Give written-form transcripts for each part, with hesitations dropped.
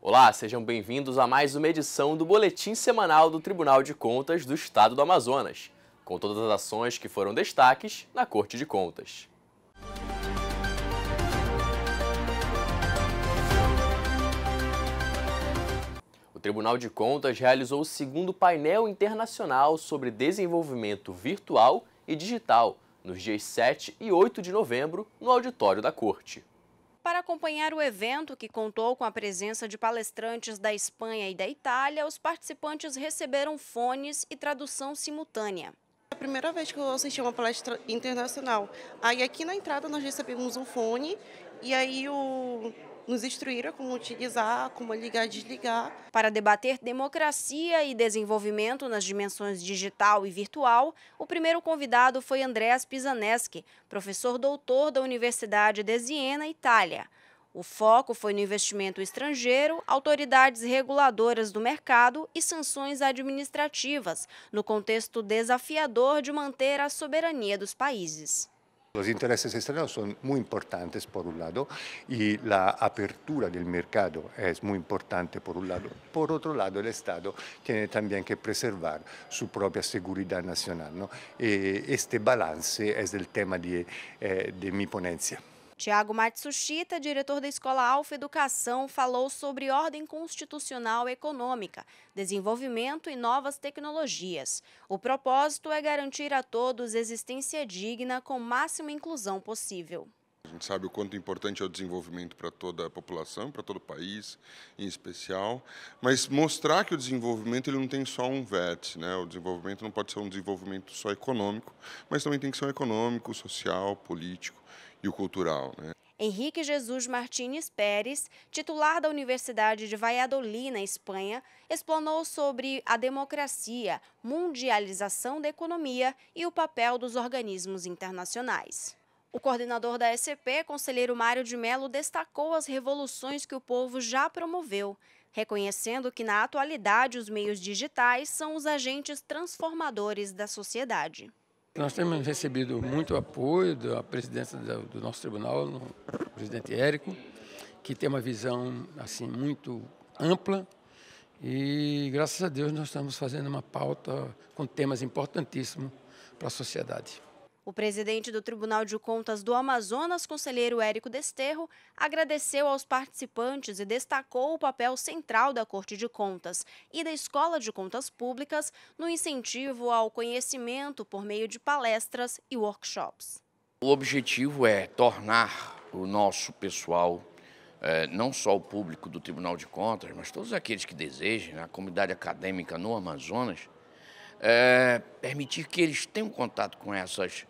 Olá, sejam bem-vindos a mais uma edição do Boletim Semanal do Tribunal de Contas do Estado do Amazonas, com todas as ações que foram destaques na Corte de Contas. O Tribunal de Contas realizou o segundo painel internacional sobre desenvolvimento virtual e digital, nos dias 7 e 8 de novembro, no auditório da Corte. Para acompanhar o evento, que contou com a presença de palestrantes da Espanha e da Itália, os participantes receberam fones e tradução simultânea. É a primeira vez que eu assisti uma palestra internacional. Aí aqui na entrada nós recebemos um fone e aí nos instruíram como utilizar, como ligar e desligar. Para debater democracia e desenvolvimento nas dimensões digital e virtual, o primeiro convidado foi Andreas Pisaneschi, professor doutor da Universidade de Siena, Itália. O foco foi no investimento estrangeiro, autoridades reguladoras do mercado e sanções administrativas, no contexto desafiador de manter a soberania dos países. Los intereses externos son muy importantes por un lado y la apertura del mercado es muy importante por un lado. Por otro lado, el Estado tiene también que preservar su propia seguridad nacional, ¿no? Este balance es el tema de mi ponencia. Tiago Matsushita, diretor da Escola Alfa Educação, falou sobre ordem constitucional econômica, desenvolvimento e novas tecnologias. O propósito é garantir a todos existência digna com máxima inclusão possível. A gente sabe o quanto importante é o desenvolvimento para toda a população, para todo o país em especial, mas mostrar que o desenvolvimento ele não tem só um vértice, né? O desenvolvimento não pode ser um desenvolvimento só econômico, mas também tem que ser um econômico, social, político e o cultural, né? Henrique Jesus Martínez Pérez, titular da Universidade de Valladolid, na Espanha, explanou sobre a democracia, mundialização da economia e o papel dos organismos internacionais. O coordenador da ECP, conselheiro Mário de Mello, destacou as revoluções que o povo já promoveu, reconhecendo que na atualidade os meios digitais são os agentes transformadores da sociedade. Nós temos recebido muito apoio da presidência do nosso tribunal, o presidente Érico, que tem uma visão assim, muito ampla e, graças a Deus, nós estamos fazendo uma pauta com temas importantíssimos para a sociedade. O presidente do Tribunal de Contas do Amazonas, conselheiro Érico Desterro, agradeceu aos participantes e destacou o papel central da Corte de Contas e da Escola de Contas Públicas no incentivo ao conhecimento por meio de palestras e workshops. O objetivo é tornar o nosso pessoal, não só o público do Tribunal de Contas, mas todos aqueles que desejem, a comunidade acadêmica no Amazonas, permitir que eles tenham contato com essas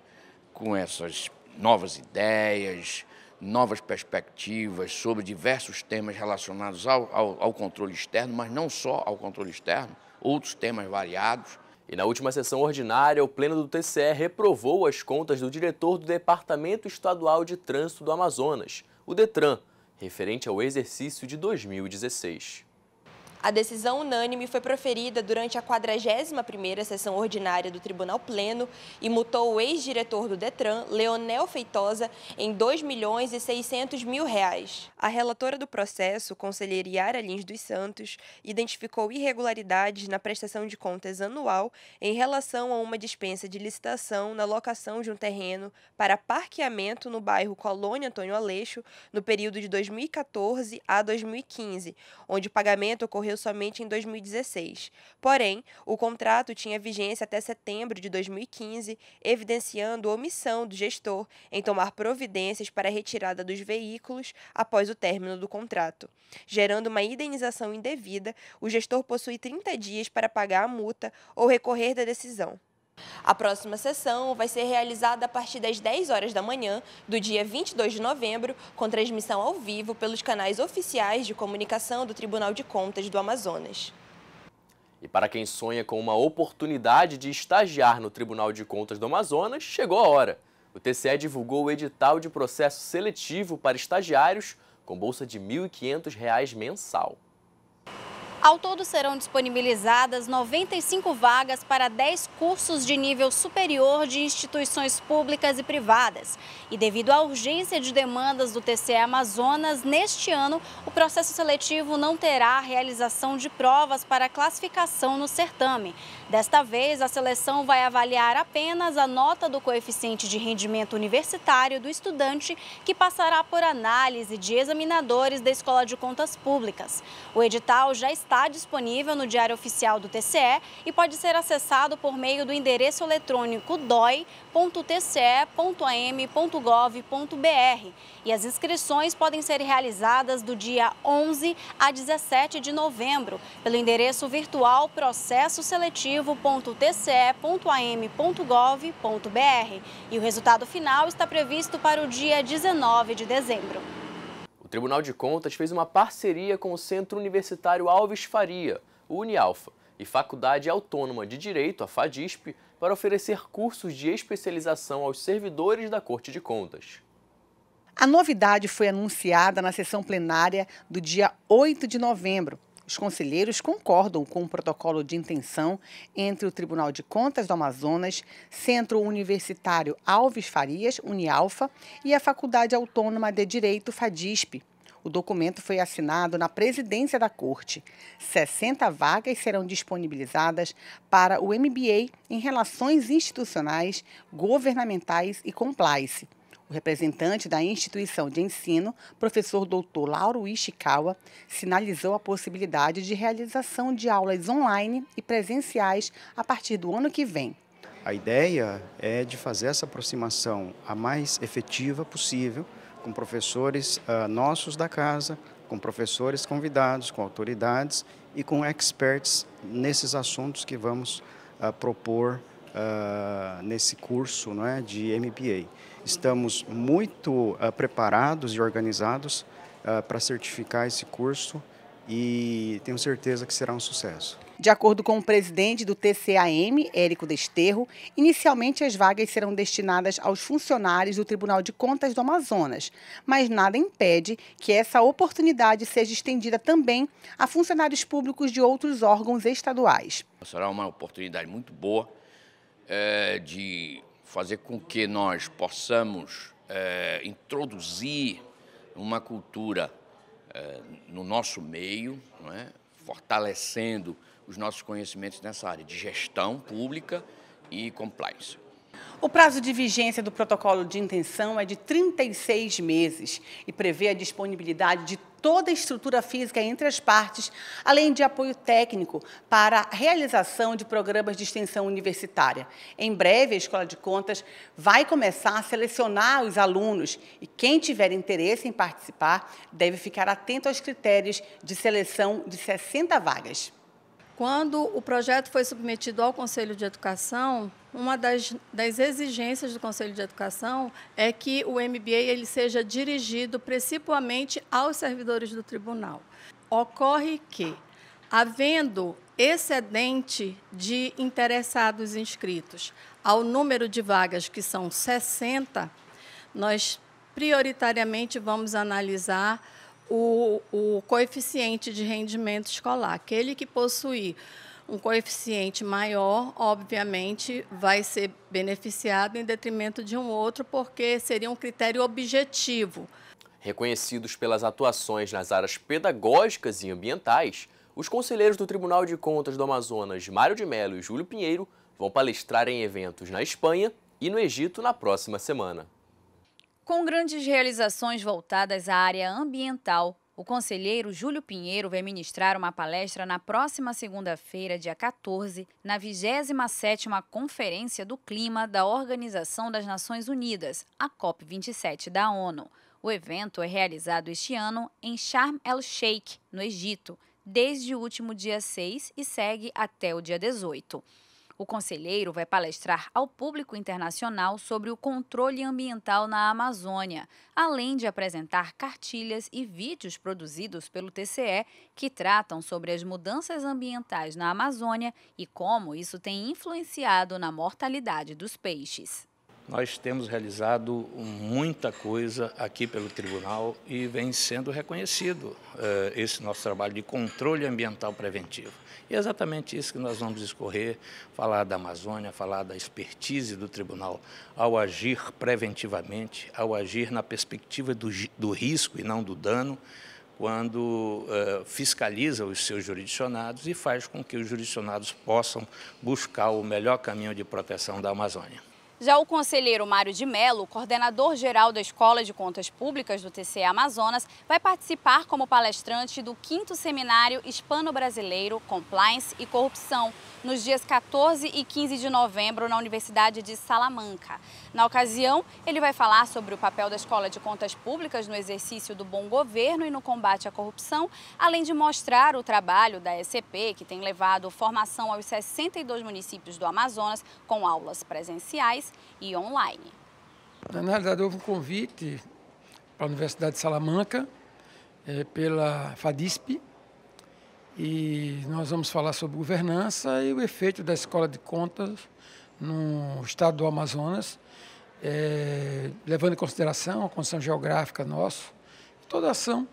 novas ideias, novas perspectivas sobre diversos temas relacionados ao controle externo, mas não só ao controle externo, outros temas variados. E na última sessão ordinária, o Pleno do TCE reprovou as contas do diretor do Departamento Estadual de Trânsito do Amazonas, o DETRAN, referente ao exercício de 2016. A decisão unânime foi proferida durante a 41ª sessão ordinária do Tribunal Pleno e multou o ex-diretor do DETRAN, Leonel Feitosa, em R$ 2.600.000. A relatora do processo, conselheira Yara Lins dos Santos, identificou irregularidades na prestação de contas anual em relação a uma dispensa de licitação na locação de um terreno para parqueamento no bairro Colônia Antônio Aleixo, no período de 2014 a 2015, onde o pagamento ocorreu somente em 2016. Porém, o contrato tinha vigência até setembro de 2015, evidenciando omissão do gestor em tomar providências para a retirada dos veículos após o término do contrato. Gerando uma indenização indevida, o gestor possui 30 dias para pagar a multa ou recorrer da decisão. A próxima sessão vai ser realizada a partir das 10 horas da manhã do dia 22 de novembro, com transmissão ao vivo pelos canais oficiais de comunicação do Tribunal de Contas do Amazonas. E para quem sonha com uma oportunidade de estagiar no Tribunal de Contas do Amazonas, chegou a hora. O TCE divulgou o edital de processo seletivo para estagiários com bolsa de R$ 1.500 mensal. Ao todo serão disponibilizadas 95 vagas para 10 cursos de nível superior de instituições públicas e privadas. E devido à urgência de demandas do TCE Amazonas, neste ano o processo seletivo não terá a realização de provas para classificação no certame. Desta vez, a seleção vai avaliar apenas a nota do coeficiente de rendimento universitário do estudante, que passará por análise de examinadores da Escola de Contas Públicas. O edital já está disponível no Diário Oficial do TCE e pode ser acessado por meio do endereço eletrônico doi.tce.am.gov.br. E as inscrições podem ser realizadas do dia 11 a 17 de novembro pelo endereço virtual processoseletivo.tce.am.gov.br. E o resultado final está previsto para o dia 19 de dezembro. O Tribunal de Contas fez uma parceria com o Centro Universitário Alves Faria, o Unialfa, e Faculdade Autônoma de Direito, a FADISP, para oferecer cursos de especialização aos servidores da Corte de Contas. A novidade foi anunciada na sessão plenária do dia 8 de novembro. Os conselheiros concordam com o protocolo de intenção entre o Tribunal de Contas do Amazonas, Centro Universitário Alves Farias, Unialfa, e a Faculdade Autônoma de Direito, FADISP. O documento foi assinado na presidência da Corte. 60 vagas serão disponibilizadas para o MBA em Relações Institucionais, Governamentais e Compliance. O representante da instituição de ensino, professor Dr. Lauro Ishikawa, sinalizou a possibilidade de realização de aulas online e presenciais a partir do ano que vem. A ideia é de fazer essa aproximação a mais efetiva possível, com professores nossos da casa, com professores convidados, com autoridades e com experts nesses assuntos que vamos propor nesse curso, não é, de MBA. Estamos muito preparados e organizados para certificar esse curso e tenho certeza que será um sucesso. De acordo com o presidente do TCAM, Érico Desterro, inicialmente as vagas serão destinadas aos funcionários do Tribunal de Contas do Amazonas, mas nada impede que essa oportunidade seja estendida também a funcionários públicos de outros órgãos estaduais. Será uma oportunidade muito boa de fazer com que nós possamos introduzir uma cultura no nosso meio, não é? Fortalecendo os nossos conhecimentos nessa área de gestão pública e compliance. O prazo de vigência do protocolo de intenção é de 36 meses e prevê a disponibilidade de toda a estrutura física entre as partes, além de apoio técnico para a realização de programas de extensão universitária. Em breve, a Escola de Contas vai começar a selecionar os alunos e quem tiver interesse em participar deve ficar atento aos critérios de seleção de 60 vagas. Quando o projeto foi submetido ao Conselho de Educação, uma das exigências do Conselho de Educação é que o MBA ele seja dirigido principalmente aos servidores do tribunal. Ocorre que, havendo excedente de interessados inscritos ao número de vagas, que são 60, nós prioritariamente vamos analisar o coeficiente de rendimento escolar. Aquele que possuir um coeficiente maior, obviamente, vai ser beneficiado em detrimento de um outro, porque seria um critério objetivo. Reconhecidos pelas atuações nas áreas pedagógicas e ambientais, os conselheiros do Tribunal de Contas do Amazonas, Mário de Mello e Júlio Pinheiro, vão palestrar em eventos na Espanha e no Egito na próxima semana. Com grandes realizações voltadas à área ambiental, o conselheiro Júlio Pinheiro vai ministrar uma palestra na próxima segunda-feira, dia 14, na 27ª Conferência do Clima da Organização das Nações Unidas, a COP27 da ONU. O evento é realizado este ano em Sharm el-Sheikh, no Egito, desde o último dia 6 e segue até o dia 18. O conselheiro vai palestrar ao público internacional sobre o controle ambiental na Amazônia, além de apresentar cartilhas e vídeos produzidos pelo TCE que tratam sobre as mudanças ambientais na Amazônia e como isso tem influenciado na mortalidade dos peixes. Nós temos realizado muita coisa aqui pelo Tribunal e vem sendo reconhecido esse nosso trabalho de controle ambiental preventivo. E é exatamente isso que nós vamos discorrer, falar da Amazônia, falar da expertise do Tribunal ao agir preventivamente, ao agir na perspectiva do risco e não do dano, quando fiscaliza os seus jurisdicionados e faz com que os jurisdicionados possam buscar o melhor caminho de proteção da Amazônia. Já o conselheiro Mário de Mello, coordenador-geral da Escola de Contas Públicas do TCE Amazonas, vai participar como palestrante do 5º Seminário Hispano-Brasileiro Compliance e Corrupção, nos dias 14 e 15 de novembro na Universidade de Salamanca. Na ocasião, ele vai falar sobre o papel da Escola de Contas Públicas no exercício do bom governo e no combate à corrupção, além de mostrar o trabalho da ECP, que tem levado formação aos 62 municípios do Amazonas, com aulas presenciais e online. Na realidade, houve um convite para a Universidade de Salamanca, pela FADISP, e nós vamos falar sobre governança e o efeito da Escola de Contas no estado do Amazonas, levando em consideração a condição geográfica nossa, toda a ação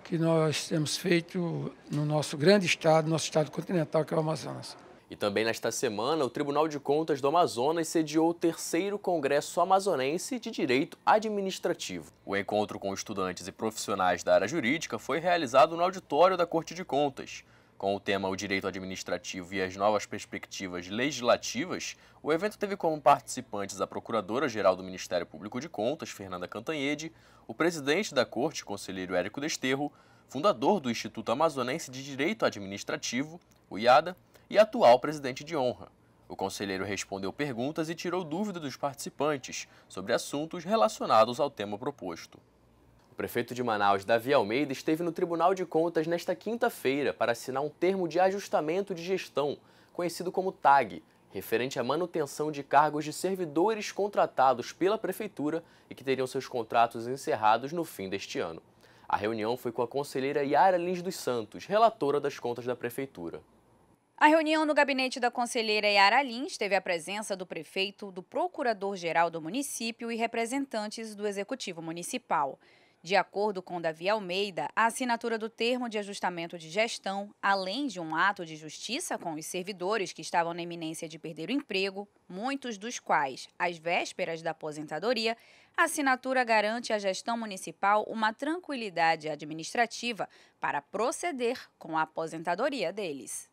que nós temos feito no nosso grande estado, nosso estado continental, que é o Amazonas. E também nesta semana, o Tribunal de Contas do Amazonas sediou o 3º Congresso Amazonense de Direito Administrativo. O encontro com estudantes e profissionais da área jurídica foi realizado no auditório da Corte de Contas. Com o tema O Direito Administrativo e as Novas Perspectivas Legislativas, o evento teve como participantes a Procuradora-Geral do Ministério Público de Contas, Fernanda Cantanhede, o presidente da Corte, conselheiro Érico Desterro, fundador do Instituto Amazonense de Direito Administrativo, o IADA, e atual presidente de honra. O conselheiro respondeu perguntas e tirou dúvidas dos participantes sobre assuntos relacionados ao tema proposto. O prefeito de Manaus, Davi Almeida, esteve no Tribunal de Contas nesta quinta-feira para assinar um termo de ajustamento de gestão, conhecido como TAG, referente à manutenção de cargos de servidores contratados pela prefeitura e que teriam seus contratos encerrados no fim deste ano. A reunião foi com a conselheira Yara Lins dos Santos, relatora das contas da prefeitura. A reunião no gabinete da conselheira Yara Lins teve a presença do prefeito, do procurador-geral do município e representantes do executivo municipal. De acordo com Davi Almeida, a assinatura do termo de ajustamento de gestão, além de um ato de justiça com os servidores que estavam na iminência de perder o emprego, muitos dos quais, às vésperas da aposentadoria, a assinatura garante à gestão municipal uma tranquilidade administrativa para proceder com a aposentadoria deles.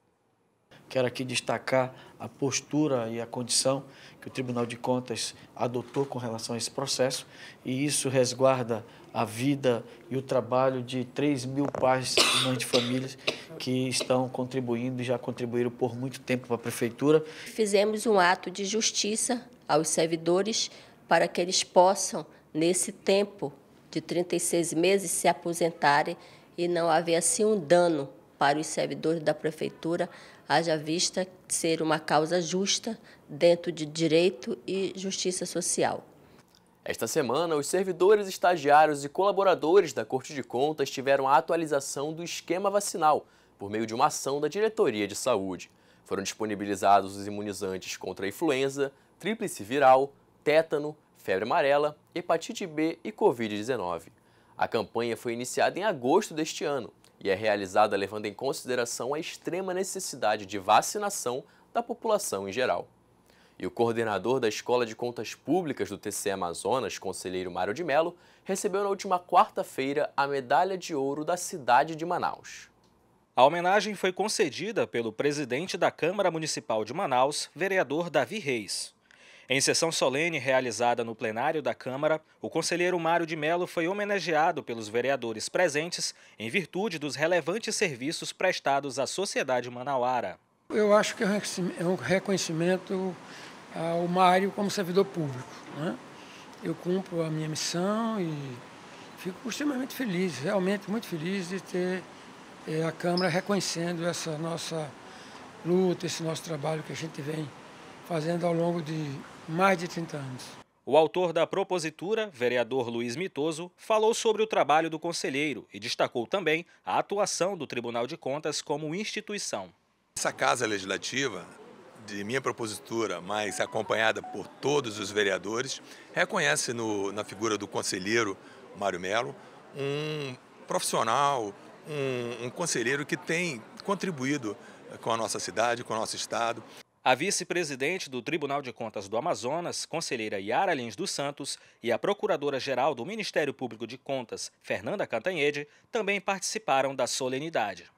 Quero aqui destacar a postura e a condição que o Tribunal de Contas adotou com relação a esse processo, e isso resguarda a vida e o trabalho de 3.000 pais e mães de famílias que estão contribuindo e já contribuíram por muito tempo para a Prefeitura. Fizemos um ato de justiça aos servidores para que eles possam, nesse tempo de 36 meses, se aposentarem e não haver assim um dano para os servidores da Prefeitura, haja vista ser uma causa justa dentro de direito e justiça social. Esta semana, os servidores, estagiários e colaboradores da Corte de Contas tiveram a atualização do esquema vacinal, por meio de uma ação da Diretoria de Saúde. Foram disponibilizados os imunizantes contra a influenza, tríplice viral, tétano, febre amarela, hepatite B e Covid-19. A campanha foi iniciada em agosto deste ano e é realizada levando em consideração a extrema necessidade de vacinação da população em geral. E o coordenador da Escola de Contas Públicas do TCE Amazonas, conselheiro Mário de Mello, recebeu na última quarta-feira a Medalha de Ouro da cidade de Manaus. A homenagem foi concedida pelo presidente da Câmara Municipal de Manaus, vereador Davi Reis. Em sessão solene realizada no plenário da Câmara, o conselheiro Mário de Mello foi homenageado pelos vereadores presentes em virtude dos relevantes serviços prestados à sociedade manauara. Eu acho que é um reconhecimento ao Mário como servidor público, né? Eu cumpro a minha missão e fico extremamente feliz, realmente muito feliz de ter a Câmara reconhecendo essa nossa luta, esse nosso trabalho que a gente vem fazendo ao longo de mais de 30 anos. O autor da propositura, vereador Luiz Mitoso, falou sobre o trabalho do conselheiro e destacou também a atuação do Tribunal de Contas como instituição. Essa Casa Legislativa de minha propositura, mas acompanhada por todos os vereadores, reconhece na figura do conselheiro Mário Melo um profissional, um conselheiro que tem contribuído com a nossa cidade, com o nosso estado. A vice-presidente do Tribunal de Contas do Amazonas, conselheira Yara Lins dos Santos, e a procuradora-geral do Ministério Público de Contas, Fernanda Cantanhede, também participaram da solenidade.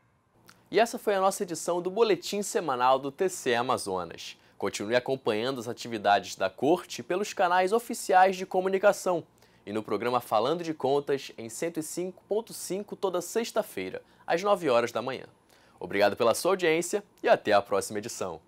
E essa foi a nossa edição do Boletim Semanal do TCE Amazonas. Continue acompanhando as atividades da Corte pelos canais oficiais de comunicação e no programa Falando de Contas em 105.5 toda sexta-feira, às 9 horas da manhã. Obrigado pela sua audiência e até a próxima edição.